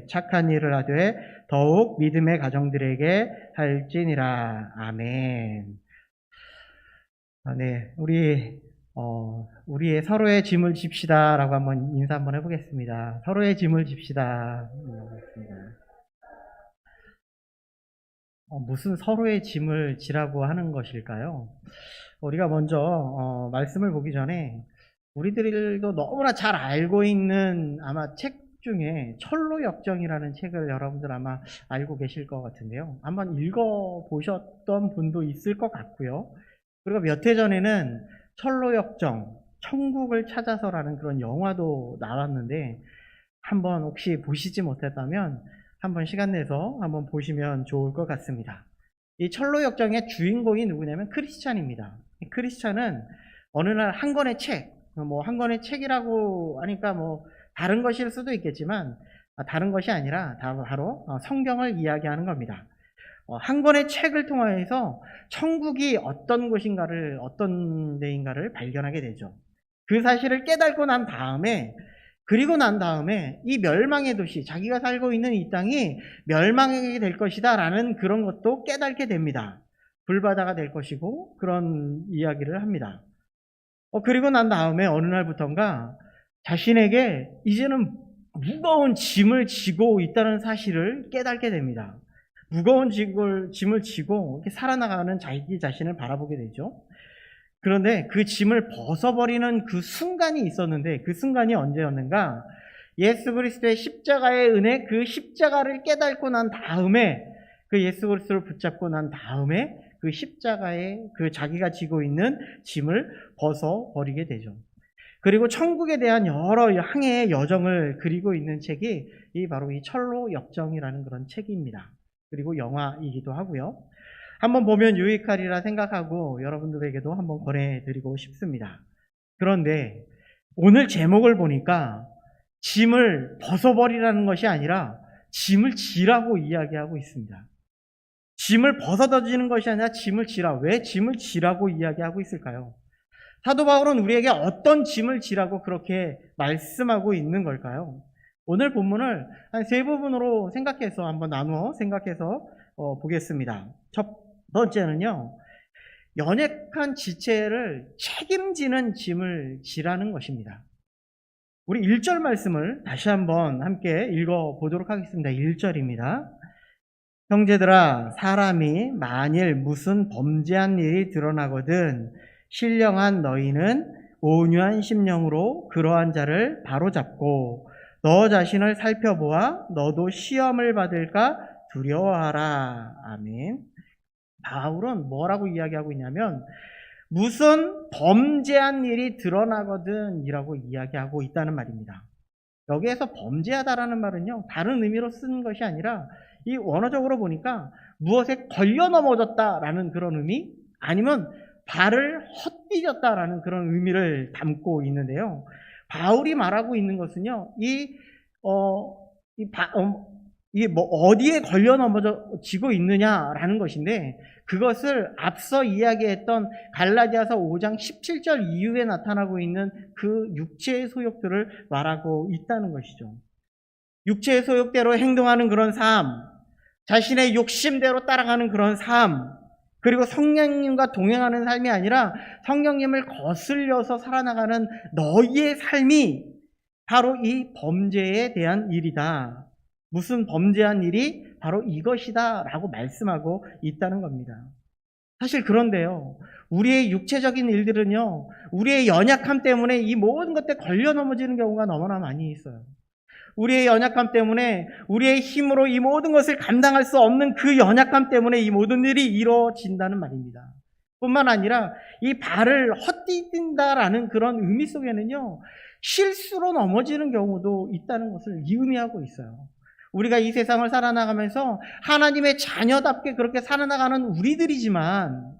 하되 착한 일을 하되 더욱 믿음의 가정들에게 할지니라. 아멘. 네, 우리의 서로의 짐을 집시다라고 한번 인사 한번 해보겠습니다. 서로의 짐을 집시다. 무슨 서로의 짐을 지라고 하는 것일까요? 우리가 먼저 말씀을 보기 전에 우리들도 너무나 잘 알고 있는 아마 책 중에 철로역정이라는 책을 여러분들 아마 알고 계실 것 같은데요. 한번 읽어보셨던 분도 있을 것 같고요. 그리고 몇 해 전에는 철로역정, 천국을 찾아서라는 그런 영화도 나왔는데 한번 혹시 보시지 못했다면 한번 시간 내서 한번 보시면 좋을 것 같습니다. 이 철로역정의 주인공이 누구냐면 크리스찬입니다. 크리스찬은 어느 날 한 권의 책, 한 권의 책이라고 하니까 다른 것일 수도 있겠지만 다른 것이 아니라 바로 성경을 이야기하는 겁니다. 한 권의 책을 통하여서 천국이 어떤 곳인가를, 어떤 데인가를 발견하게 되죠. 그 사실을 깨닫고 난 다음에, 그리고 난 다음에 이 멸망의 도시, 자기가 살고 있는 이 땅이 멸망하게 될 것이다 라는 그런 것도 깨닫게 됩니다. 불바다가 될 것이고 그런 이야기를 합니다. 그리고 난 다음에 어느 날부턴가 자신에게 이제는 무거운 짐을 지고 있다는 사실을 깨닫게 됩니다. 무거운 짐을 지고 이렇게 살아나가는 자기 자신을 바라보게 되죠. 그런데 그 짐을 벗어버리는 그 순간이 있었는데 그 순간이 언제였는가? 예수 그리스도의 십자가의 은혜, 그 십자가를 깨닫고 난 다음에, 그 예수 그리스도를 붙잡고 난 다음에 그 십자가에 그 자기가 지고 있는 짐을 벗어버리게 되죠. 그리고 천국에 대한 여러 항해의 여정을 그리고 있는 책이 바로 이 철로역정이라는 그런 책입니다. 그리고 영화이기도 하고요. 한번 보면 유익하리라 생각하고 여러분들에게도 한번 권해드리고 싶습니다. 그런데 오늘 제목을 보니까 짐을 벗어버리라는 것이 아니라 짐을 지라고 이야기하고 있습니다. 짐을 벗어던지는 것이 아니라 짐을 지라. 왜 짐을 지라고 이야기하고 있을까요? 사도 바울은 우리에게 어떤 짐을 지라고 그렇게 말씀하고 있는 걸까요? 오늘 본문을 한 세 부분으로 생각해서 한번 나누어 생각해서 보겠습니다. 첫 번째는요, 연약한 지체를 책임지는 짐을 지라는 것입니다. 우리 1절 말씀을 다시 한번 함께 읽어보도록 하겠습니다. 1절입니다. 형제들아, 사람이 만일 무슨 범죄한 일이 드러나거든 신령한 너희는 온유한 심령으로 그러한 자를 바로잡고 너 자신을 살펴보아 너도 시험을 받을까 두려워하라. 아멘. 바울은 뭐라고 이야기하고 있냐면 무슨 범죄한 일이 드러나거든 이라고 이야기하고 있다는 말입니다. 여기에서 범죄하다라는 말은요, 다른 의미로 쓴 것이 아니라 이 원어적으로 보니까 무엇에 걸려 넘어졌다라는 그런 의미, 아니면 발을 헛디뎠다라는 그런 의미를 담고 있는데요. 바울이 말하고 있는 것은요, 어디에 걸려 넘어지고 있느냐라는 것인데, 그것을 앞서 이야기했던 갈라디아서 5장 17절 이후에 나타나고 있는 그 육체의 소욕들을 말하고 있다는 것이죠. 육체의 소욕대로 행동하는 그런 삶, 자신의 욕심대로 따라가는 그런 삶, 그리고 성령님과 동행하는 삶이 아니라 성령님을 거슬려서 살아나가는 너희의 삶이 바로 이 범죄에 대한 일이다. 무슨 범죄한 일이 바로 이것이다 라고 말씀하고 있다는 겁니다. 사실 그런데요, 우리의 육체적인 일들은요, 우리의 연약함 때문에 이 모든 것에 걸려 넘어지는 경우가 너무나 많이 있어요. 우리의 연약함 때문에, 우리의 힘으로 이 모든 것을 감당할 수 없는 그 연약함 때문에 이 모든 일이 이루어진다는 말입니다. 뿐만 아니라 이 발을 헛디딘다라는 그런 의미 속에는요, 실수로 넘어지는 경우도 있다는 것을 의미하고 있어요. 우리가 이 세상을 살아나가면서 하나님의 자녀답게 그렇게 살아나가는 우리들이지만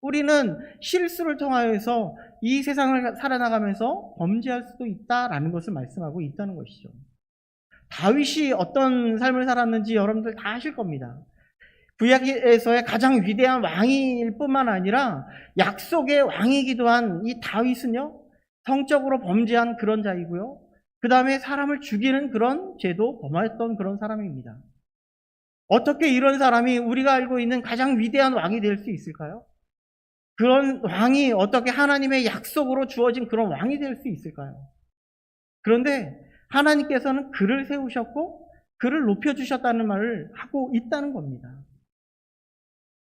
우리는 실수를 통하여서 이 세상을 살아나가면서 범죄할 수도 있다라는 것을 말씀하고 있다는 것이죠. 다윗이 어떤 삶을 살았는지 여러분들 다 아실 겁니다. 구약에서의 가장 위대한 왕일 뿐만 아니라 약속의 왕이기도 한 이 다윗은요, 성적으로 범죄한 그런 자이고요, 그 다음에 사람을 죽이는 그런 죄도 범하였던 그런 사람입니다. 어떻게 이런 사람이 우리가 알고 있는 가장 위대한 왕이 될 수 있을까요? 그런 왕이 어떻게 하나님의 약속으로 주어진 그런 왕이 될 수 있을까요? 그런데 하나님께서는 그를 세우셨고 그를 높여주셨다는 말을 하고 있다는 겁니다.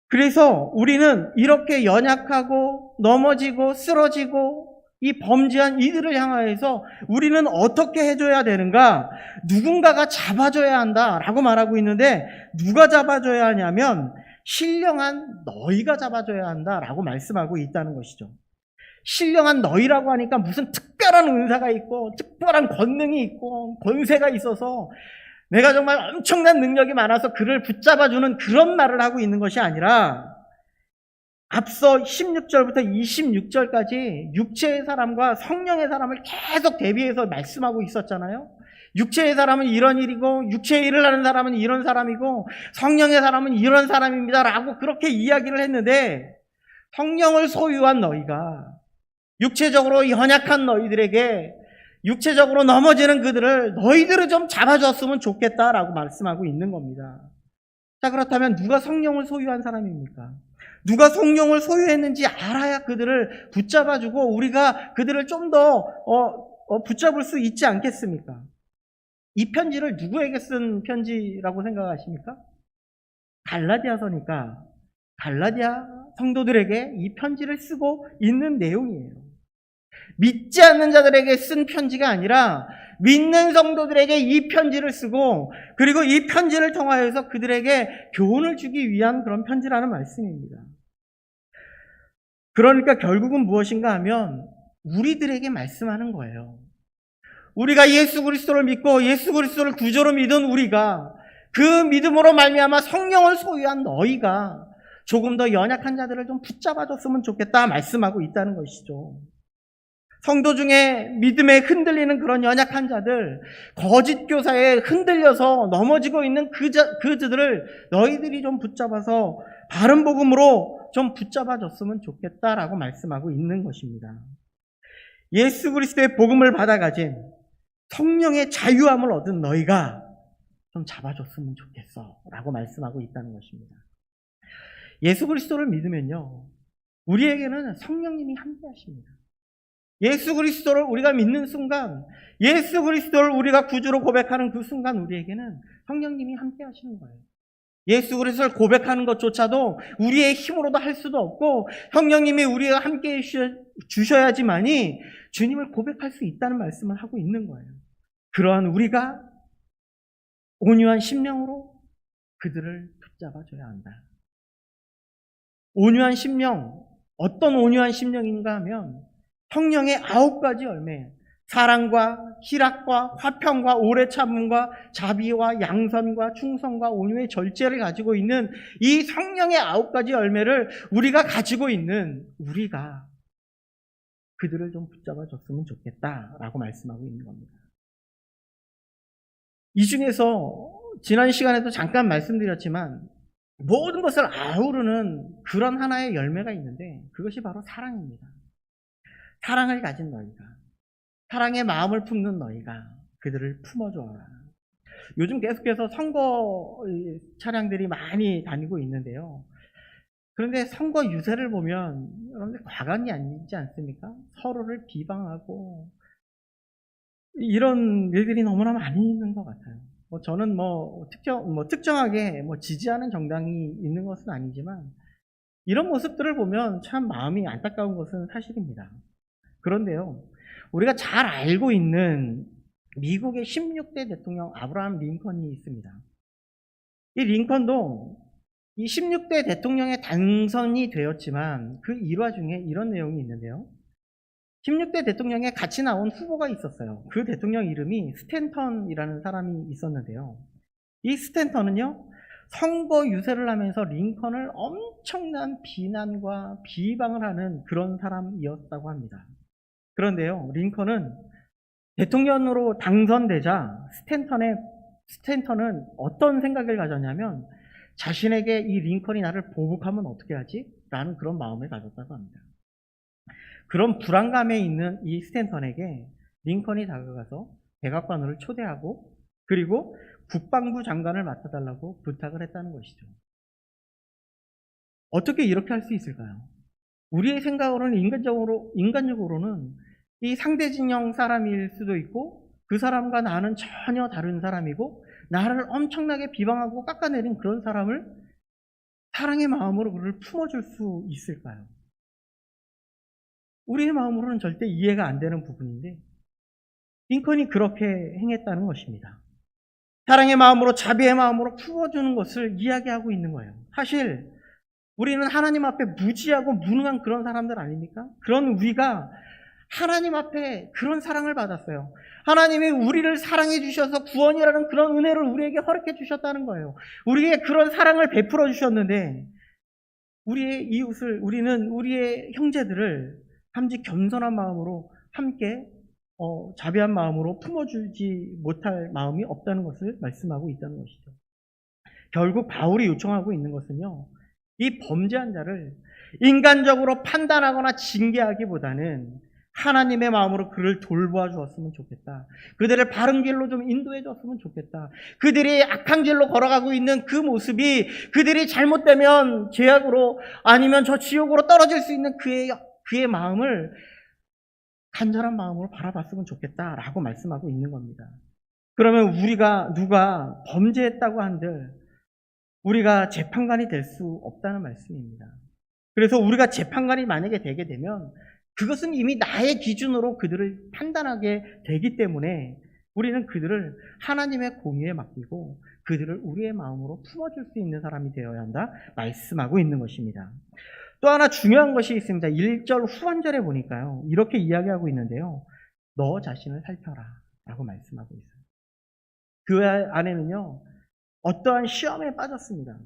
그래서 우리는 이렇게 연약하고 넘어지고 쓰러지고 이 범죄한 이들을 향하여서 우리는 어떻게 해줘야 되는가? 누군가가 잡아줘야 한다라고 말하고 있는데 누가 잡아줘야 하냐면 신령한 너희가 잡아줘야 한다라고 말씀하고 있다는 것이죠. 신령한 너희라고 하니까 무슨 특별한 은사가 있고 특별한 권능이 있고 권세가 있어서 내가 정말 엄청난 능력이 많아서 그를 붙잡아주는 그런 말을 하고 있는 것이 아니라 앞서 16절부터 26절까지 육체의 사람과 성령의 사람을 계속 대비해서 말씀하고 있었잖아요. 육체의 사람은 이런 일이고 육체의 일을 하는 사람은 이런 사람이고 성령의 사람은 이런 사람입니다 라고 그렇게 이야기를 했는데 성령을 소유한 너희가 육체적으로 연약한 너희들에게 육체적으로 넘어지는 그들을 너희들을 좀 잡아줬으면 좋겠다라고 말씀하고 있는 겁니다. 자, 그렇다면 누가 성령을 소유한 사람입니까? 누가 성령을 소유했는지 알아야 그들을 붙잡아주고 우리가 그들을 좀 더 붙잡을 수 있지 않겠습니까? 이 편지를 누구에게 쓴 편지라고 생각하십니까? 갈라디아서니까 갈라디아 성도들에게 이 편지를 쓰고 있는 내용이에요. 믿지 않는 자들에게 쓴 편지가 아니라 믿는 성도들에게 이 편지를 쓰고 그리고 이 편지를 통하여서 그들에게 교훈을 주기 위한 그런 편지라는 말씀입니다. 그러니까 결국은 무엇인가 하면 우리들에게 말씀하는 거예요. 우리가 예수 그리스도를 믿고 예수 그리스도를 구주로 믿은 우리가 그 믿음으로 말미암아 성령을 소유한 너희가 조금 더 연약한 자들을 좀 붙잡아줬으면 좋겠다 말씀하고 있다는 것이죠. 성도 중에 믿음에 흔들리는 그런 연약한 자들, 거짓 교사에 흔들려서 넘어지고 있는 그들을 너희들이 좀 붙잡아서 바른 복음으로 좀 붙잡아줬으면 좋겠다라고 말씀하고 있는 것입니다. 예수 그리스도의 복음을 받아 가진 성령의 자유함을 얻은 너희가 좀 잡아줬으면 좋겠어 라고 말씀하고 있다는 것입니다. 예수 그리스도를 믿으면요, 우리에게는 성령님이 함께 하십니다. 예수 그리스도를 우리가 믿는 순간, 예수 그리스도를 우리가 구주로 고백하는 그 순간 우리에게는 성령님이 함께 하시는 거예요. 예수 그리스도를 고백하는 것조차도 우리의 힘으로도 할 수도 없고 성령님이 우리와 함께 주셔야지만이 주님을 고백할 수 있다는 말씀을 하고 있는 거예요. 그러한 우리가 온유한 심령으로 그들을 붙잡아줘야 한다. 온유한 심령, 어떤 온유한 심령인가 하면 성령의 9가지 열매, 사랑과 희락과 화평과 오래 참음과 자비와 양선과 충성과 온유의 절제를 가지고 있는 이 성령의 9가지 열매를 우리가 가지고 있는 우리가 그들을 좀 붙잡아 줬으면 좋겠다라고 말씀하고 있는 겁니다. 이 중에서 지난 시간에도 잠깐 말씀드렸지만 모든 것을 아우르는 그런 하나의 열매가 있는데 그것이 바로 사랑입니다. 사랑을 가진 너희가, 사랑의 마음을 품는 너희가 그들을 품어줘라. 요즘 계속해서 선거 차량들이 많이 다니고 있는데요. 그런데 선거 유세를 보면 여러분들 과간이 아니지 않습니까? 서로를 비방하고 이런 일들이 너무나 많이 있는 것 같아요. 저는 특정하게 지지하는 정당이 있는 것은 아니지만 이런 모습들을 보면 참 마음이 안타까운 것은 사실입니다. 그런데요, 우리가 잘 알고 있는 미국의 16대 대통령 아브라함 링컨이 있습니다. 이 링컨도 이 16대 대통령에 당선이 되었지만 그 일화 중에 이런 내용이 있는데요. 16대 대통령에 같이 나온 후보가 있었어요. 그 대통령 이름이 스탠턴이라는 사람이 있었는데요. 이 스탠턴은요, 선거 유세를 하면서 링컨을 엄청난 비난과 비방을 하는 그런 사람이었다고 합니다. 그런데요, 링컨은 대통령으로 당선되자 스탠턴은 어떤 생각을 가졌냐면 자신에게 이 링컨이 나를 보복하면 어떻게 하지? 라는 그런 마음을 가졌다고 합니다. 그런 불안감에 있는 이 스탠턴에게 링컨이 다가가서 백악관으로 초대하고 그리고 국방부 장관을 맡아달라고 부탁을 했다는 것이죠. 어떻게 이렇게 할 수 있을까요? 우리의 생각으로는 인간적으로는 이 상대 진영 사람일 수도 있고 그 사람과 나는 전혀 다른 사람이고 나를 엄청나게 비방하고 깎아내린 그런 사람을 사랑의 마음으로 그를 품어줄 수 있을까요? 우리의 마음으로는 절대 이해가 안 되는 부분인데 링컨이 그렇게 행했다는 것입니다. 사랑의 마음으로 자비의 마음으로 품어주는 것을 이야기하고 있는 거예요. 사실 우리는 하나님 앞에 무지하고 무능한 그런 사람들 아닙니까? 그런 우리가 하나님 앞에 그런 사랑을 받았어요. 하나님이 우리를 사랑해 주셔서 구원이라는 그런 은혜를 우리에게 허락해 주셨다는 거예요. 우리에게 그런 사랑을 베풀어 주셨는데 우리의 이웃을, 우리의 형제들을 함께 겸손한 마음으로 함께 자비한 마음으로 품어주지 못할 마음이 없다는 것을 말씀하고 있다는 것이죠. 결국 바울이 요청하고 있는 것은요, 이 범죄한 자를 인간적으로 판단하거나 징계하기보다는 하나님의 마음으로 그를 돌보아 주었으면 좋겠다. 그들을 바른 길로 좀 인도해 줬으면 좋겠다. 그들이 악한 길로 걸어가고 있는 그 모습이 그들이 잘못되면 죄악으로 아니면 저 지옥으로 떨어질 수 있는 그의 마음을 간절한 마음으로 바라봤으면 좋겠다라고 말씀하고 있는 겁니다. 그러면 우리가 누가 범죄했다고 한들 우리가 재판관이 될 수 없다는 말씀입니다. 그래서 우리가 재판관이 만약에 되게 되면 그것은 이미 나의 기준으로 그들을 판단하게 되기 때문에 우리는 그들을 하나님의 공의에 맡기고 그들을 우리의 마음으로 품어줄 수 있는 사람이 되어야 한다 말씀하고 있는 것입니다. 또 하나 중요한 것이 있습니다. 1절 후반절에 보니까요, 이렇게 이야기하고 있는데요, 너 자신을 살펴라 라고 말씀하고 있어요. 그 안에는요, 어떠한 시험에 빠졌습니다.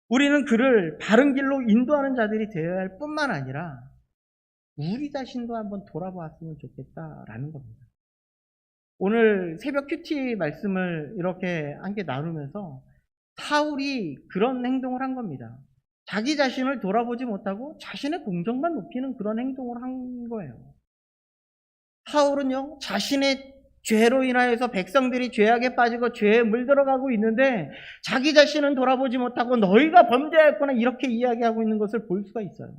우리는 그를 바른 길로 인도하는 자들이 되어야 할 뿐만 아니라 우리 자신도 한번 돌아보았으면 좋겠다라는 겁니다. 오늘 새벽 큐티 말씀을 이렇게 함께 나누면서 사울이 그런 행동을 한 겁니다. 자기 자신을 돌아보지 못하고 자신의 공적만 높이는 그런 행동을 한 거예요. 사울은요, 자신의 죄로 인하여서 백성들이 죄악에 빠지고 죄에 물들어가고 있는데 자기 자신은 돌아보지 못하고 너희가 범죄하였구나 이렇게 이야기하고 있는 것을 볼 수가 있어요.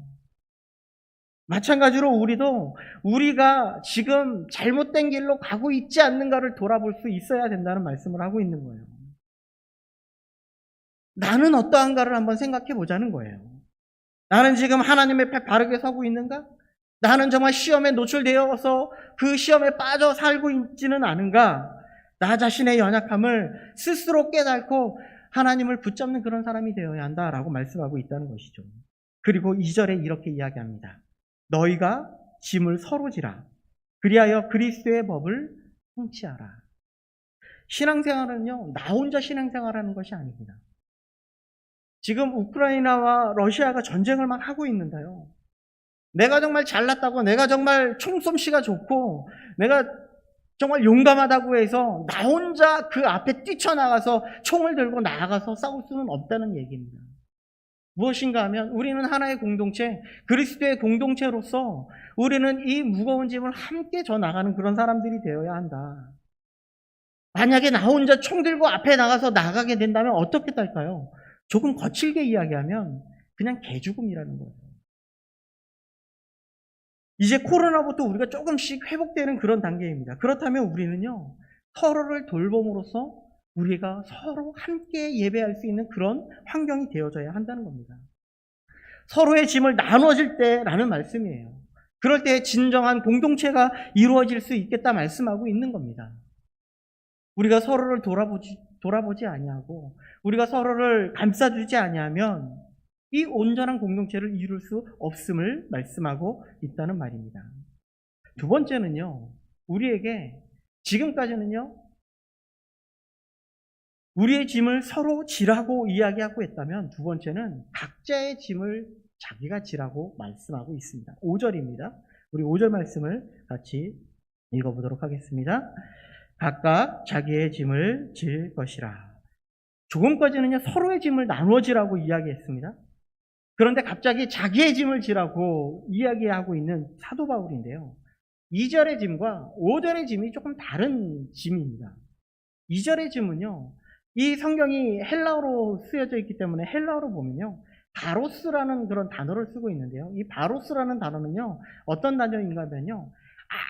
마찬가지로 우리도 우리가 지금 잘못된 길로 가고 있지 않는가를 돌아볼 수 있어야 된다는 말씀을 하고 있는 거예요. 나는 어떠한가를 한번 생각해 보자는 거예요. 나는 지금 하나님의 앞에 바르게 서고 있는가? 나는 정말 시험에 노출되어서 그 시험에 빠져 살고 있지는 않은가? 나 자신의 연약함을 스스로 깨닫고 하나님을 붙잡는 그런 사람이 되어야 한다라고 말씀하고 있다는 것이죠. 그리고 2절에 이렇게 이야기합니다. 너희가 짐을 서로 지라. 그리하여 그리스도의 법을 성취하라. 신앙생활은요, 나 혼자 신앙생활하는 것이 아닙니다. 지금 우크라이나와 러시아가 전쟁을 막 하고 있는데요. 내가 정말 잘났다고, 내가 정말 총솜씨가 좋고, 내가 정말 용감하다고 해서 나 혼자 그 앞에 뛰쳐나가서 총을 들고 나아가서 싸울 수는 없다는 얘기입니다. 무엇인가 하면 우리는 하나의 공동체, 그리스도의 공동체로서 우리는 이 무거운 짐을 함께 져 나가는 그런 사람들이 되어야 한다. 만약에 나 혼자 총 들고 앞에 나가서 나가게 된다면 어떻게 될까요? 조금 거칠게 이야기하면 그냥 개죽음이라는 거예요. 이제 코로나부터 우리가 조금씩 회복되는 그런 단계입니다. 그렇다면 우리는요, 서로를 돌봄으로써 우리가 서로 함께 예배할 수 있는 그런 환경이 되어져야 한다는 겁니다. 서로의 짐을 나눠질 때라는 말씀이에요. 그럴 때 진정한 공동체가 이루어질 수 있겠다 말씀하고 있는 겁니다. 우리가 서로를 돌아보지 아니하고 우리가 서로를 감싸주지 아니하면 이 온전한 공동체를 이룰 수 없음을 말씀하고 있다는 말입니다. 두 번째는요, 우리에게 지금까지는요, 우리의 짐을 서로 지라고 이야기하고 있다면 두 번째는 각자의 짐을 자기가 지라고 말씀하고 있습니다. 5절입니다. 우리 5절 말씀을 같이 읽어보도록 하겠습니다. 각각 자기의 짐을 질 것이라. 조금까지는요, 서로의 짐을 나누어 지라고 이야기했습니다. 그런데 갑자기 자기의 짐을 지라고 이야기하고 있는 사도 바울인데요. 2절의 짐과 5절의 짐이 조금 다른 짐입니다. 2절의 짐은요, 이 성경이 헬라어로 쓰여져 있기 때문에 헬라어로 보면요, 바로스라는 그런 단어를 쓰고 있는데요. 이 바로스라는 단어는요, 어떤 단어인가 하면요,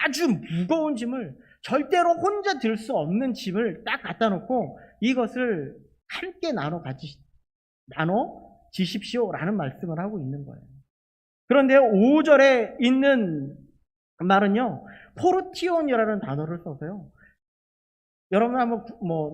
아주 무거운 짐을, 절대로 혼자 들 수 없는 짐을 딱 갖다 놓고 이것을 함께 나눠 지십시오라는 말씀을 하고 있는 거예요. 그런데 5절에 있는 말은요, 포르티온이라는 단어를 써서요. 여러분 한번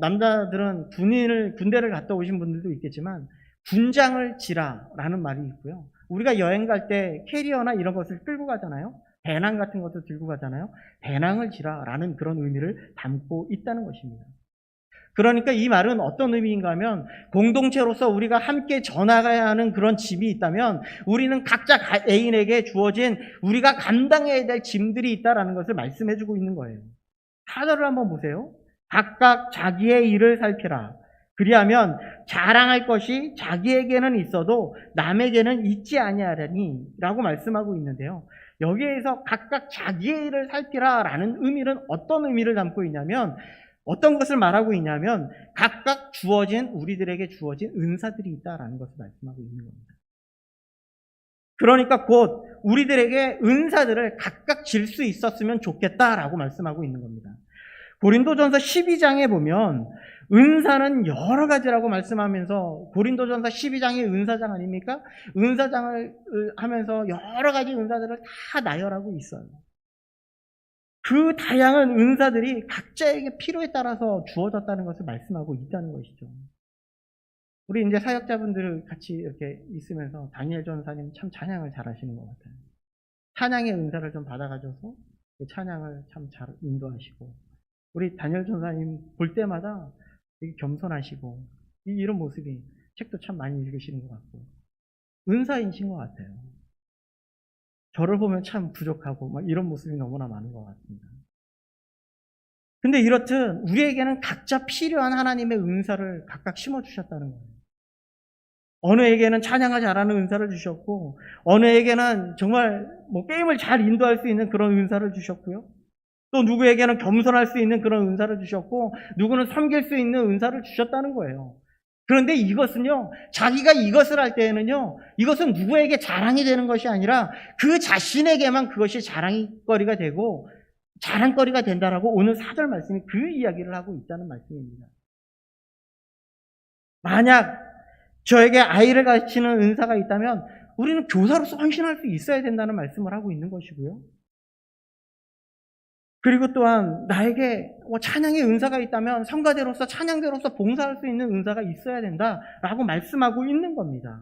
남자들은 군대를 갔다 오신 분들도 있겠지만 군장을 지라라는 말이 있고요. 우리가 여행 갈 때 캐리어나 이런 것을 끌고 가잖아요. 배낭 같은 것도 들고 가잖아요. 배낭을 지라라는 그런 의미를 담고 있다는 것입니다. 그러니까 이 말은 어떤 의미인가 하면 공동체로서 우리가 함께 져나가야 하는 그런 짐이 있다면 우리는 각자 애인에게 주어진 우리가 감당해야 될 짐들이 있다는 것을 말씀해주고 있는 거예요. 4절을 한번 보세요. 각각 자기의 일을 살피라. 그리하면 자랑할 것이 자기에게는 있어도 남에게는 있지 아니하려니 라고 말씀하고 있는데요. 여기에서 각각 자기의 일을 살피라라는 의미는 어떤 의미를 담고 있냐면 어떤 것을 말하고 있냐면 각각 우리들에게 주어진 은사들이 있다라는 것을 말씀하고 있는 겁니다. 그러니까 곧 우리들에게 은사들을 각각 질 수 있었으면 좋겠다라고 말씀하고 있는 겁니다. 고린도전서 12장에 보면 은사는 여러 가지라고 말씀하면서 고린도전서 12장이 은사장 아닙니까? 은사장을 하면서 여러 가지 은사들을 다 나열하고 있어요. 그 다양한 은사들이 각자에게 필요에 따라서 주어졌다는 것을 말씀하고 있다는 것이죠. 우리 이제 사역자분들 같이 이렇게 있으면서 다니엘 전사님 참 찬양을 잘하시는 것 같아요. 찬양의 은사를 좀 받아가져서 찬양을 참 잘 인도하시고, 우리 다니엘 전사님 볼 때마다 되게 겸손하시고 이런 모습이, 책도 참 많이 읽으시는 것 같고 은사이신 것 같아요. 저를 보면 참 부족하고 막 이런 모습이 너무나 많은 것 같습니다. 근데 이렇듯 우리에게는 각자 필요한 하나님의 은사를 각각 심어주셨다는 거예요. 어느에게는 찬양을 잘하는 은사를 주셨고, 어느에게는 정말 게임을 잘 인도할 수 있는 그런 은사를 주셨고요. 또 누구에게는 겸손할 수 있는 그런 은사를 주셨고, 누구는 섬길 수 있는 은사를 주셨다는 거예요. 그런데 이것은요, 자기가 이것을 할 때에는요, 이것은 누구에게 자랑이 되는 것이 아니라 그 자신에게만 그것이 자랑거리가 되고 자랑거리가 된다라고 오늘 4절 말씀이 그 이야기를 하고 있다는 말씀입니다. 만약 저에게 아이를 가르치는 은사가 있다면 우리는 교사로서 헌신할 수 있어야 된다는 말씀을 하고 있는 것이고요. 그리고 또한 나에게 찬양의 은사가 있다면 성가대로서 찬양대로서 봉사할 수 있는 은사가 있어야 된다라고 말씀하고 있는 겁니다.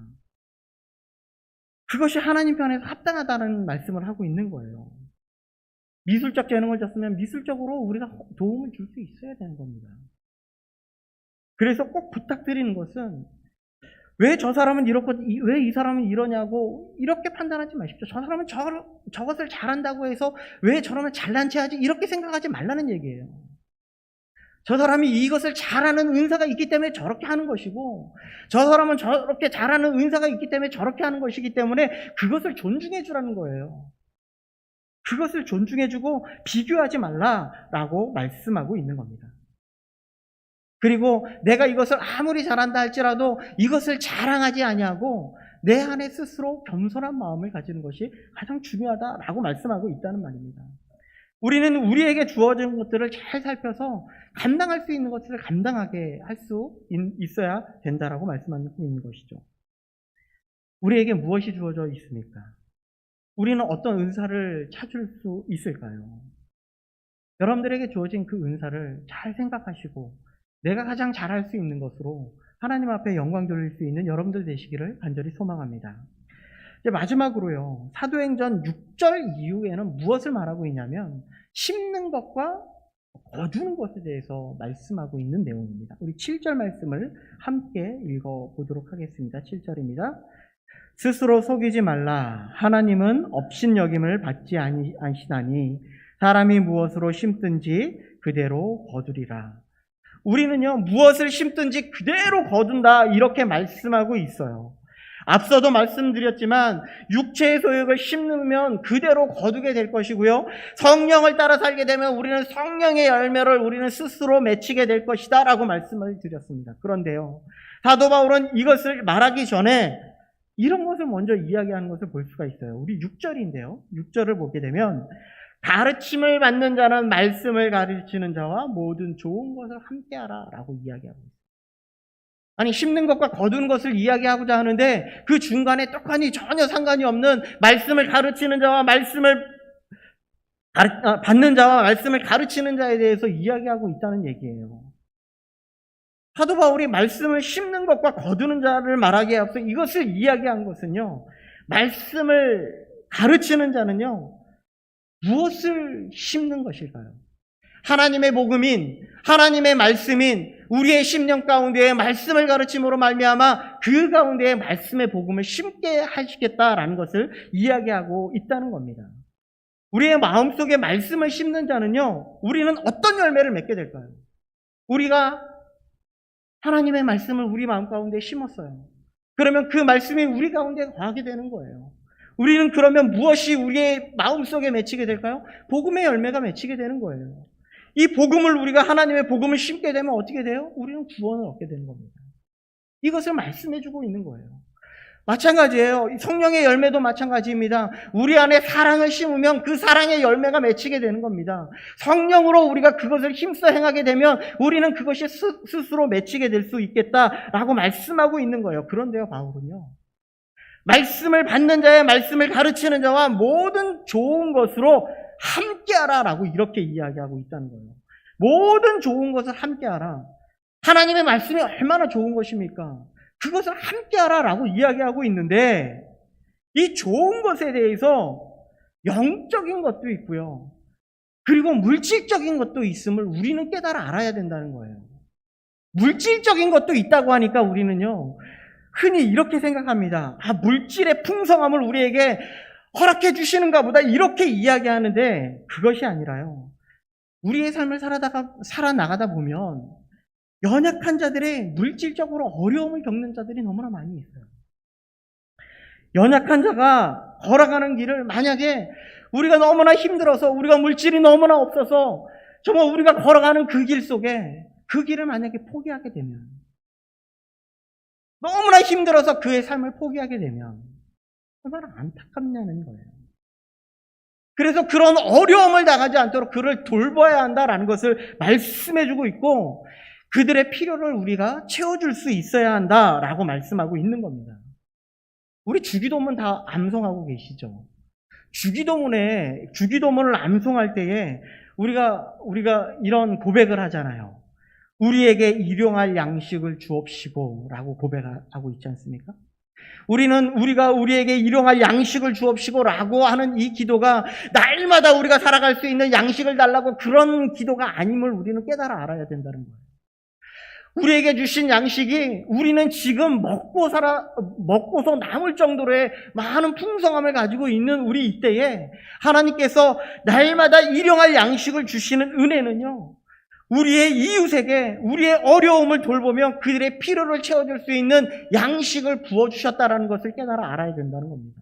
그것이 하나님 편에서 합당하다는 말씀을 하고 있는 거예요. 미술적 재능을 줬으면 미술적으로 우리가 도움을 줄 수 있어야 되는 겁니다. 그래서 꼭 부탁드리는 것은 왜 저 사람은 이렇고 왜 이 사람은 이러냐고 이렇게 판단하지 마십시오. 저 사람은 저것을 잘한다고 해서 왜 저러면 잘난 체 하지 이렇게 생각하지 말라는 얘기예요. 저 사람이 이것을 잘하는 은사가 있기 때문에 저렇게 하는 것이고, 저 사람은 저렇게 잘하는 은사가 있기 때문에 저렇게 하는 것이기 때문에 그것을 존중해 주라는 거예요. 그것을 존중해 주고 비교하지 말라라고 말씀하고 있는 겁니다. 그리고 내가 이것을 아무리 잘한다 할지라도 이것을 자랑하지 아니하고 내 안에 스스로 겸손한 마음을 가지는 것이 가장 중요하다라고 말씀하고 있다는 말입니다. 우리는 우리에게 주어진 것들을 잘 살펴서 감당할 수 있는 것을 감당하게 할 수 있어야 된다라고 말씀하고 있는 것이죠. 우리에게 무엇이 주어져 있습니까? 우리는 어떤 은사를 찾을 수 있을까요? 여러분들에게 주어진 그 은사를 잘 생각하시고 내가 가장 잘할 수 있는 것으로 하나님 앞에 영광 돌릴 수 있는 여러분들 되시기를 간절히 소망합니다. 이제 마지막으로요, 사도행전 6절 이후에는 무엇을 말하고 있냐면 심는 것과 거두는 것에 대해서 말씀하고 있는 내용입니다. 우리 7절 말씀을 함께 읽어보도록 하겠습니다. 7절입니다. 스스로 속이지 말라. 하나님은 업신여김을 받지 아니시나니 사람이 무엇으로 심든지 그대로 거두리라. 우리는요, 무엇을 심든지 그대로 거둔다 이렇게 말씀하고 있어요. 앞서도 말씀드렸지만 육체의 소욕을 심으면 그대로 거두게 될 것이고요. 성령을 따라 살게 되면 우리는 성령의 열매를 우리는 스스로 맺히게 될 것이다 라고 말씀을 드렸습니다. 그런데요, 사도 바울은 이것을 말하기 전에 이런 것을 먼저 이야기하는 것을 볼 수가 있어요. 우리 6절인데요. 6절을 보게 되면 가르침을 받는 자는 말씀을 가르치는 자와 모든 좋은 것을 함께하라 라고 이야기하고 있어요. 아니, 심는 것과 거두는 것을 이야기하고자 하는데 그 중간에 떡하니 전혀 상관이 없는 말씀을 가르치는 자와 받는 자와 말씀을 가르치는 자에 대해서 이야기하고 있다는 얘기예요. 사도 바울이 말씀을 심는 것과 거두는 자를 말하기에 앞서 이것을 이야기한 것은요, 말씀을 가르치는 자는요, 무엇을 심는 것일까요? 하나님의 복음인, 하나님의 말씀인 우리의 심령 가운데에 말씀을 가르침으로 말미암아 그 가운데에 말씀의 복음을 심게 하시겠다라는 것을 이야기하고 있다는 겁니다. 우리의 마음속에 말씀을 심는 자는요, 우리는 어떤 열매를 맺게 될까요? 우리가 하나님의 말씀을 우리 마음 가운데 심었어요. 그러면 그 말씀이 우리 가운데 거하게 되는 거예요. 우리는 그러면 무엇이 우리의 마음속에 맺히게 될까요? 복음의 열매가 맺히게 되는 거예요. 이 복음을 우리가 하나님의 복음을 심게 되면 어떻게 돼요? 우리는 구원을 얻게 되는 겁니다. 이것을 말씀해주고 있는 거예요. 마찬가지예요. 성령의 열매도 마찬가지입니다. 우리 안에 사랑을 심으면 그 사랑의 열매가 맺히게 되는 겁니다. 성령으로 우리가 그것을 힘써 행하게 되면 우리는 그것이 스스로 맺히게 될 수 있겠다라고 말씀하고 있는 거예요. 그런데요, 바울은요, 말씀을 받는 자의 말씀을 가르치는 자와 모든 좋은 것으로 함께하라라고 이렇게 이야기하고 있다는 거예요. 모든 좋은 것을 함께하라. 하나님의 말씀이 얼마나 좋은 것입니까? 그것을 함께하라라고 이야기하고 있는데 이 좋은 것에 대해서 영적인 것도 있고요. 그리고 물질적인 것도 있음을 우리는 깨달아 알아야 된다는 거예요. 물질적인 것도 있다고 하니까 우리는요, 흔히 이렇게 생각합니다. 아, 물질의 풍성함을 우리에게 허락해 주시는가 보다 이렇게 이야기하는데 그것이 아니라요, 우리의 삶을 살아나가다 보면 연약한 자들의 물질적으로 어려움을 겪는 자들이 너무나 많이 있어요. 연약한 자가 걸어가는 길을 만약에 우리가 너무나 힘들어서 우리가 물질이 너무나 없어서 정말 우리가 걸어가는 그 길 속에 그 길을 만약에 포기하게 되면, 너무나 힘들어서 그의 삶을 포기하게 되면 얼마나 안타깝냐는 거예요. 그래서 그런 어려움을 당하지 않도록 그를 돌봐야 한다라는 것을 말씀해주고 있고 그들의 필요를 우리가 채워줄 수 있어야 한다라고 말씀하고 있는 겁니다. 우리 주기도문 다 암송하고 계시죠? 주기도문을 암송할 때에 우리가 이런 고백을 하잖아요. 우리에게 일용할 양식을 주옵시고 라고 고백하고 있지 않습니까? 우리가 우리에게 일용할 양식을 주옵시고 라고 하는 이 기도가 날마다 우리가 살아갈 수 있는 양식을 달라고 그런 기도가 아님을 우리는 깨달아 알아야 된다는 거예요. 우리에게 주신 양식이 우리는 지금 먹고서 남을 정도로의 많은 풍성함을 가지고 있는 우리 이때에 하나님께서 날마다 일용할 양식을 주시는 은혜는요, 우리의 이웃에게 우리의 어려움을 돌보며 그들의 필요를 채워줄 수 있는 양식을 부어주셨다는 것을 깨달아 알아야 된다는 겁니다.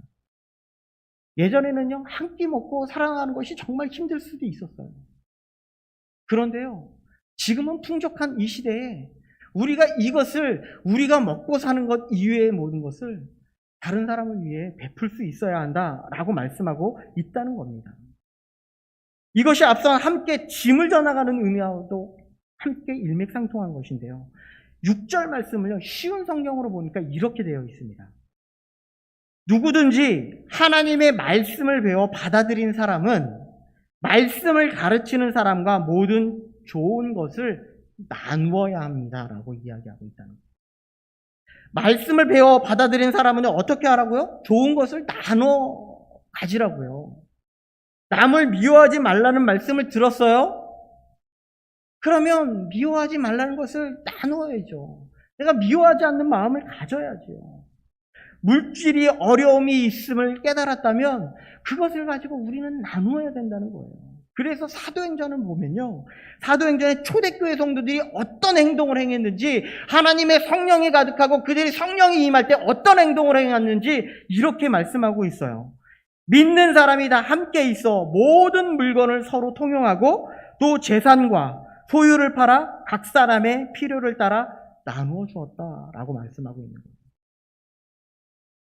예전에는요, 한 끼 먹고 살아가는 것이 정말 힘들 수도 있었어요. 그런데요, 지금은 풍족한 이 시대에 우리가 먹고 사는 것 이외의 모든 것을 다른 사람을 위해 베풀 수 있어야 한다라고 말씀하고 있다는 겁니다. 이것이 앞서 함께 짐을 져나가는 의미와도 함께 일맥상통한 것인데요. 6절 말씀을요, 쉬운 성경으로 보니까 이렇게 되어 있습니다. 누구든지 하나님의 말씀을 배워 받아들인 사람은 말씀을 가르치는 사람과 모든 좋은 것을 나누어야 합니다라고 이야기하고 있다는 거예요. 말씀을 배워 받아들인 사람은 어떻게 하라고요? 좋은 것을 나눠 가지라고요. 남을 미워하지 말라는 말씀을 들었어요? 그러면 미워하지 말라는 것을 나누어야죠. 내가 미워하지 않는 마음을 가져야죠. 물질이 어려움이 있음을 깨달았다면 그것을 가지고 우리는 나누어야 된다는 거예요. 그래서 사도행전을 보면요, 사도행전의 초대교회 성도들이 어떤 행동을 행했는지, 하나님의 성령이 가득하고 그들이 성령이 임할 때 어떤 행동을 행했는지 이렇게 말씀하고 있어요. 믿는 사람이 다 함께 있어 모든 물건을 서로 통용하고 또 재산과 소유를 팔아 각 사람의 필요를 따라 나누어 주었다라고 말씀하고 있는 거예요.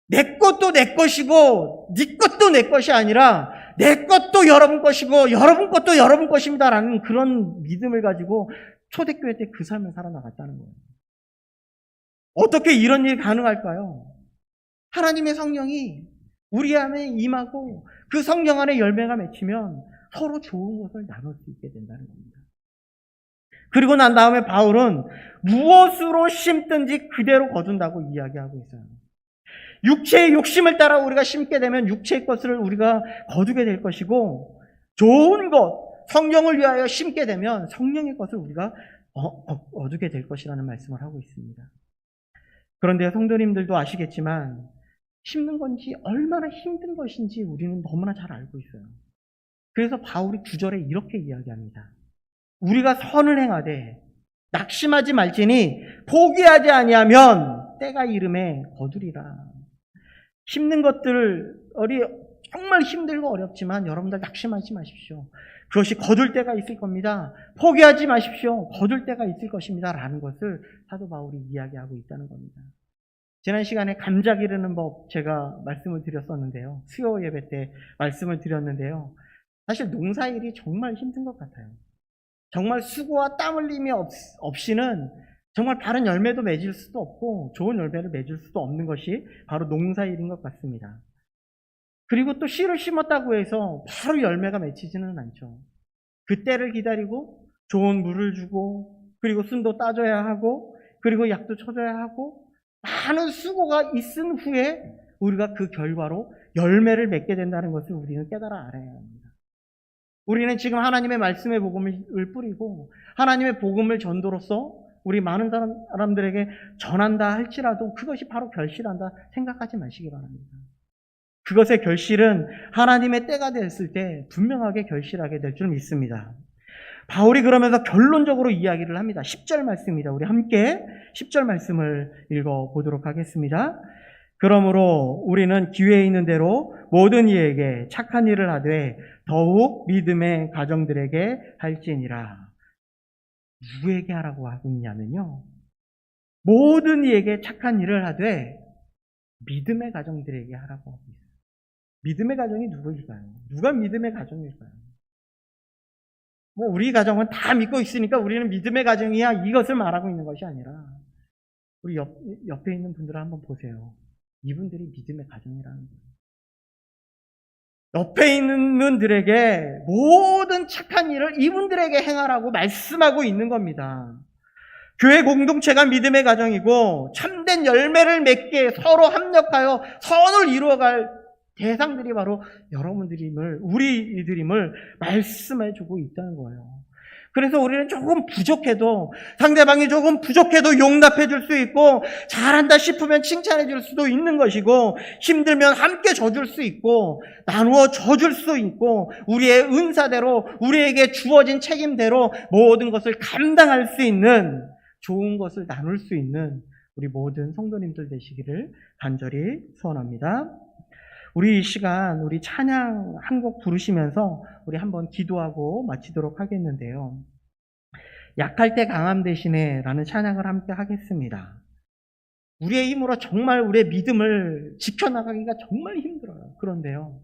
내 것도 내 것이고 네 것도 내 것이 아니라 내 것도 여러분 것이고 여러분 것도 여러분 것입니다라는 그런 믿음을 가지고 초대교회 때 그 삶을 살아나갔다는 거예요. 어떻게 이런 일이 가능할까요? 하나님의 성령이 우리 안에 임하고 그 성령 안에 열매가 맺히면 서로 좋은 것을 나눌 수 있게 된다는 겁니다. 그리고 난 다음에 바울은 무엇으로 심든지 그대로 거둔다고 이야기하고 있어요. 육체의 욕심을 따라 우리가 심게 되면 육체의 것을 우리가 거두게 될 것이고, 좋은 것, 성령을 위하여 심게 되면 성령의 것을 우리가 얻게 될 것이라는 말씀을 하고 있습니다. 그런데 성도님들도 아시겠지만 심는 건지 얼마나 힘든 것인지 우리는 너무나 잘 알고 있어요. 그래서 바울이 9절에 이렇게 이야기합니다. 우리가 선을 행하되 낙심하지 말지니 포기하지 아니하면 때가 이름에 거두리라. 힘든 것들 정말 힘들고 어렵지만 여러분들 낙심하지 마십시오. 그것이 거둘 때가 있을 겁니다. 포기하지 마십시오. 거둘 때가 있을 것입니다. 라는 것을 사도 바울이 이야기하고 있다는 겁니다. 지난 시간에 감자 기르는 법 제가 말씀을 드렸었는데요. 수요 예배 때 말씀을 드렸는데요. 사실 농사일이 정말 힘든 것 같아요. 정말 수고와 땀 흘림이 없이는 정말 바른 열매도 맺을 수도 없고 좋은 열매를 맺을 수도 없는 것이 바로 농사일인 것 같습니다. 그리고 또 씨를 심었다고 해서 바로 열매가 맺히지는 않죠. 그때를 기다리고 좋은 물을 주고 그리고 순도 따줘야 하고 그리고 약도 쳐줘야 하고 많은 수고가 있은 후에 우리가 그 결과로 열매를 맺게 된다는 것을 우리는 깨달아 알아야 합니다. 우리는 지금 하나님의 말씀의 복음을 뿌리고 하나님의 복음을 전도로서 우리 많은 사람들에게 전한다 할지라도 그것이 바로 결실한다 생각하지 마시기 바랍니다. 그것의 결실은 하나님의 때가 됐을 때 분명하게 결실하게 될 줄 믿습니다. 바울이 그러면서 결론적으로 이야기를 합니다. 10절 말씀입니다. 우리 함께 10절 말씀을 읽어보도록 하겠습니다. 그러므로 우리는 기회에 있는 대로 모든 이에게 착한 일을 하되 더욱 믿음의 가정들에게 할지니라. 누구에게 하라고 하고 있냐면요, 모든 이에게 착한 일을 하되 믿음의 가정들에게 하라고 하고 있어요. 믿음의 가정이 누구일까요? 누가 믿음의 가정일까요? 우리 가정은 다 믿고 있으니까 우리는 믿음의 가정이야, 이것을 말하고 있는 것이 아니라 우리 옆에 있는 분들을 한번 보세요. 이분들이 믿음의 가정이라는 거예요. 옆에 있는 분들에게 모든 착한 일을 이분들에게 행하라고 말씀하고 있는 겁니다. 교회 공동체가 믿음의 가정이고 참된 열매를 맺게 서로 합력하여 선을 이루어갈 대상들이 바로 여러분들임을, 우리들임을 말씀해주고 있다는 거예요. 그래서 우리는 조금 부족해도, 상대방이 조금 부족해도 용납해 줄 수 있고, 잘한다 싶으면 칭찬해 줄 수도 있는 것이고, 힘들면 함께 져줄 수 있고, 나누어 져줄 수 있고, 우리의 은사대로, 우리에게 주어진 책임대로 모든 것을 감당할 수 있는, 좋은 것을 나눌 수 있는 우리 모든 성도님들 되시기를 간절히 소원합니다. 우리 이 시간 우리 찬양 한 곡 부르시면서 우리 한번 기도하고 마치도록 하겠는데요. 약할 때 강함 대신에 라는 찬양을 함께 하겠습니다. 우리의 힘으로 정말 우리의 믿음을 지켜나가기가 정말 힘들어요. 그런데요,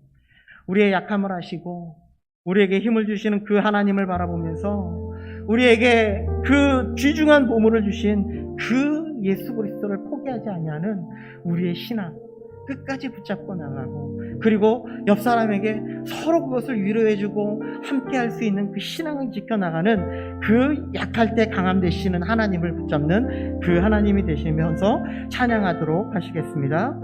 우리의 약함을 아시고 우리에게 힘을 주시는 그 하나님을 바라보면서 우리에게 그 귀중한 보물을 주신 그 예수 그리스도를 포기하지 아니하는 우리의 신앙 끝까지 붙잡고 나가고, 그리고 옆 사람에게 서로 그것을 위로해주고 함께 할 수 있는 그 신앙을 지켜나가는 그 약할 때 강함 되시는 하나님을 붙잡는 그 하나님이 되시면서 찬양하도록 하시겠습니다.